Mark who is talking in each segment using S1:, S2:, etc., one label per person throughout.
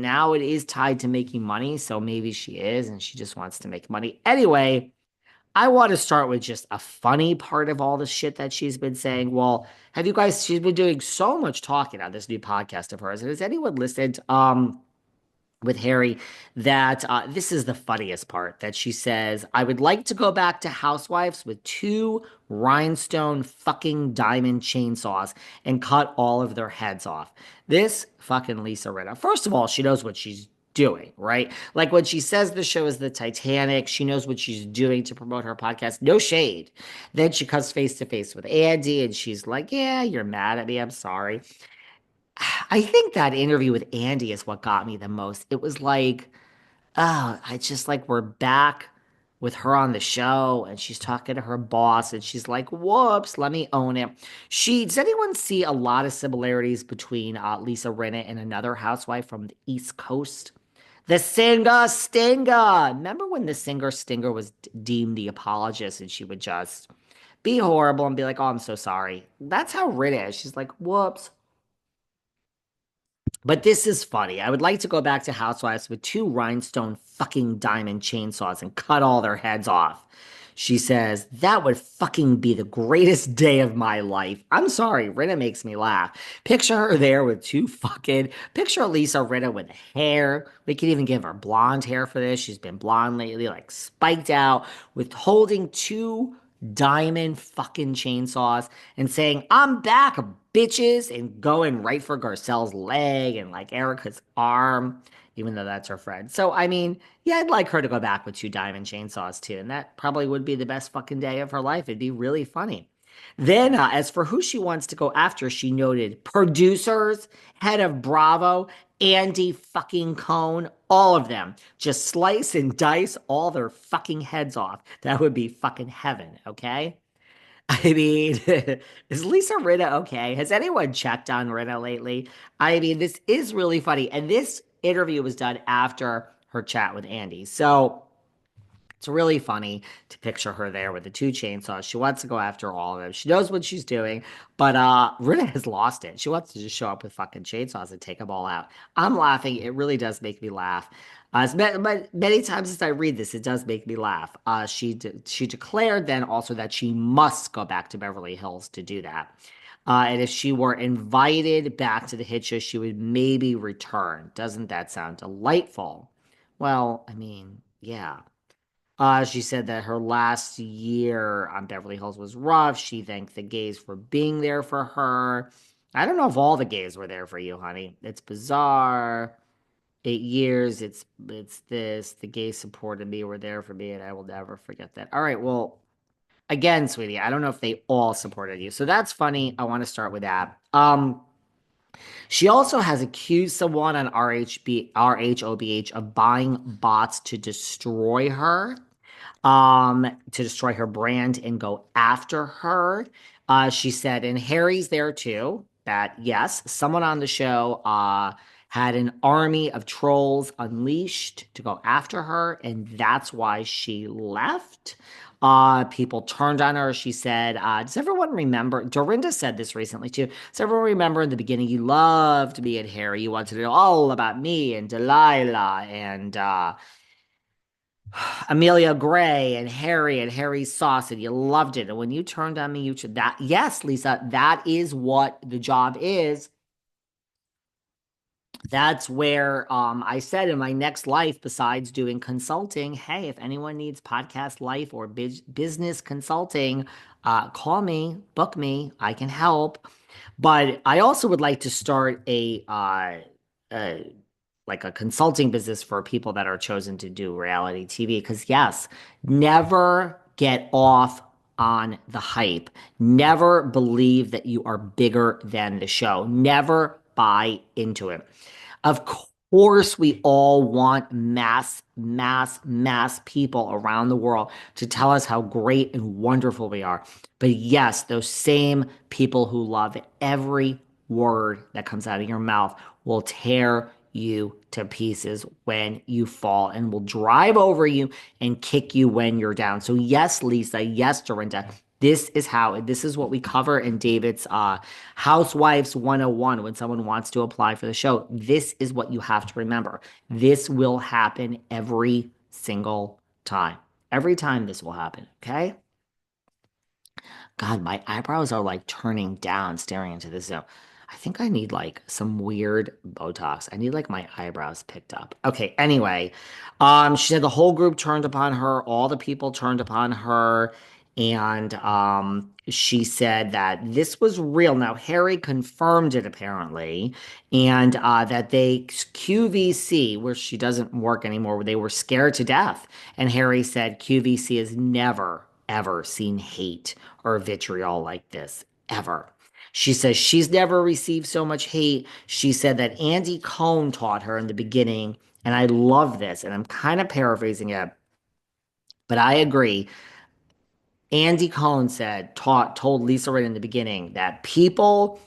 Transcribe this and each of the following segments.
S1: now it is tied to making money, so maybe she is, and she just wants to make money. Anyway, I want to start with just a funny part of all the shit that she's been saying. Well, have you guys, she's been doing so much talking on this new podcast of hers. Has anyone listened? With Harry that this is the funniest part that she says, I would like to go back to housewives with two rhinestone fucking diamond chainsaws and cut all of their heads off. This fucking Lisa Rinna. First of all, she knows what she's doing, right? Like when she says the show is the Titanic, she knows what she's doing to promote her podcast. No shade. Then she comes face to face with Andy and she's like, yeah, you're mad at me. I'm sorry. I think that interview with Andy is what got me the most. It was like, oh, I just like we're back with her on the show and she's talking to her boss and she's like, whoops, let me own it. Does anyone see a lot of similarities between Lisa Rinna and another housewife from the East Coast? The singer Stinger. Remember when the singer Stinger was deemed the apologist and she would just be horrible and be like, oh, I'm so sorry. That's how Rinna is. She's like, whoops. But this is funny. I would like to go back to housewives with two rhinestone fucking diamond chainsaws and cut all their heads off. She says, that would fucking be the greatest day of my life. I'm sorry, Rinna makes me laugh. Picture her there with picture Lisa Rinna with hair. We could even give her blonde hair for this. She's been blonde lately, like spiked out, with holding two diamond fucking chainsaws and saying, I'm back, bitches, and going right for Garcelle's leg and like Erica's arm, even though that's her friend. So, I mean, yeah, I'd like her to go back with two diamond chainsaws too. And that probably would be the best fucking day of her life. It'd be really funny. Then, as for who she wants to go after, she noted producers, head of Bravo, Andy fucking Cohen, all of them. Just slice and dice all their fucking heads off. That would be fucking heaven, okay? I mean, is Lisa Rinna okay? Has anyone checked on Rinna lately? I mean, this is really funny. And this interview was done after her chat with Andy. So it's really funny to picture her there with the two chainsaws. She wants to go after all of them. She knows what she's doing, but Rinna has lost it. She wants to just show up with fucking chainsaws and take them all out. I'm laughing. It really does make me laugh. Many times as I read this, it does make me laugh. She declared then also that she must go back to Beverly Hills to do that. And if she were invited back to the hit show, she would maybe return. Doesn't that sound delightful? Well, I mean, yeah. She said that her last year on Beverly Hills was rough. She thanked the gays for being there for her. I don't know if all the gays were there for you, honey. It's bizarre. 8 years. It's this. The gays supported me, were there for me, and I will never forget that. All right. Well, again, sweetie, I don't know if they all supported you, so that's funny. I want to start with that. She also has accused someone on RHOBH of buying bots to destroy her brand and go after her. She said, and Harry's there too, that yes, someone on the show had an army of trolls unleashed to go after her, and that's why she left. People turned on her. She said, does everyone remember? Dorinda said this recently too. Does everyone remember in the beginning you loved me and Harry? You wanted to know all about me and Delilah and Amelia Gray and Harry's sauce, and you loved it. And when you turned on me, you should that. Yes, Lisa, that is what the job is. That's where I said in my next life, besides doing consulting, hey, if anyone needs podcast life or business consulting, call me, book me, I can help. But I also would like to start uh, like a consulting business for people that are chosen to do reality TV. Because yes, never get off on the hype. Never believe that you are bigger than the show. Never buy into it. Of course, we all want mass people around the world to tell us how great and wonderful we are. But yes, those same people who love every word that comes out of your mouth will tear you to pieces when you fall and will drive over you and kick you when you're down. So yes, Lisa, yes, Dorinda, This is what we cover in David's Housewives 101 when someone wants to apply for the show. This is what you have to remember. This will happen every single time. Every time this will happen, okay? God, my eyebrows are like turning down staring into this zone. I think I need like some weird Botox. I need like my eyebrows picked up. Okay, anyway, she said the whole group turned upon her, all the people turned upon her, and she said that this was real. Now, Harry confirmed it apparently, and that they QVC, where she doesn't work anymore, where they were scared to death. And Harry said QVC has never, ever seen hate or vitriol like this, ever. She says she's never received so much hate. She said that Andy Cohen taught her in the beginning, and I love this, and I'm kind of paraphrasing it, but I agree. Andy Cohen told Lisa right in the beginning that people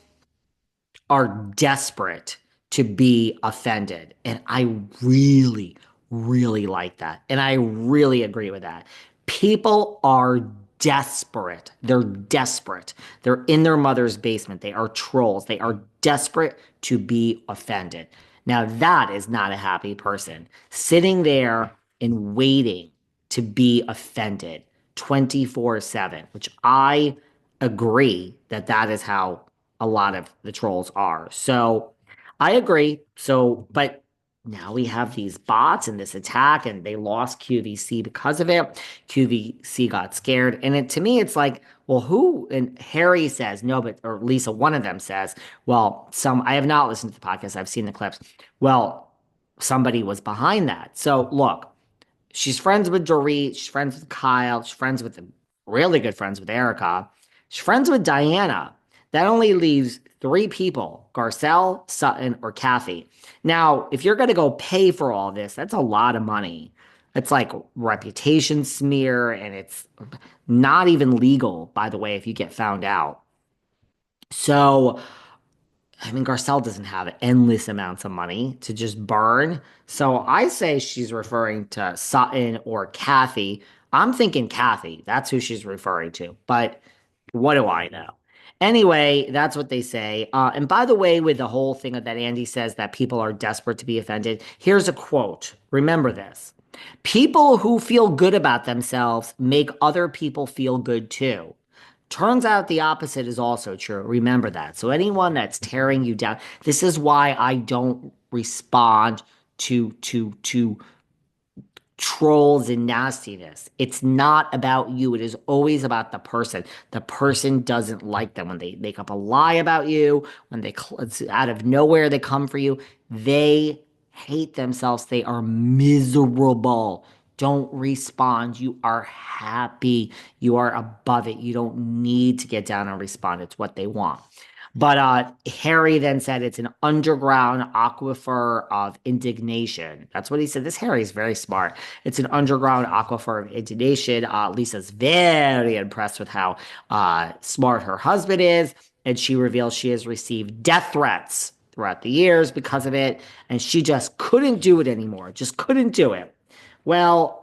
S1: are desperate to be offended. And I really, really like that. And I really agree with that. People are desperate. They're desperate. They're in their mother's basement. They are trolls. They are desperate to be offended. Now, that is not a happy person sitting there and waiting to be offended 24/7, which I agree that that is how a lot of the trolls are. So I agree. So, but now we have these bots and this attack, and they lost QVC because of it. QVC got scared. And to me, it's like, well, who? And Harry says, no, but, or Lisa, one of them says, well, I have not listened to the podcast. I've seen the clips. Well, somebody was behind that. So look, she's friends with Dorit. She's friends with Kyle. She's friends with really good friends with Erica. She's friends with Diana. That only leaves three people: Garcelle, Sutton, or Kathy. Now, if you're going to go pay for all this, that's a lot of money. It's like reputation smear, and it's not even legal, by the way, if you get found out. So I mean, Garcelle doesn't have endless amounts of money to just burn. So I say she's referring to Sutton or Kathy. I'm thinking Kathy. That's who she's referring to. But what do I know? Anyway, that's what they say. And by the way, with the whole thing that Andy says that people are desperate to be offended, here's a quote. Remember this. People who feel good about themselves make other people feel good too. Turns out the opposite is also true. Remember that. So anyone that's tearing you down, this is why I don't respond to trolls and nastiness. It's not about you. It is always about the person. The person doesn't like them when they make up a lie about you, when it's out of nowhere they come for you. They hate themselves. They are miserable. Don't respond. You are happy. You are above it. You don't need to get down and respond. It's what they want. But Harry then said it's an underground aquifer of indignation. That's what he said. This Harry is very smart. It's an underground aquifer of indignation. Lisa's very impressed with how smart her husband is. And she reveals she has received death threats throughout the years because of it. And she just couldn't do it anymore. Just couldn't do it. Well,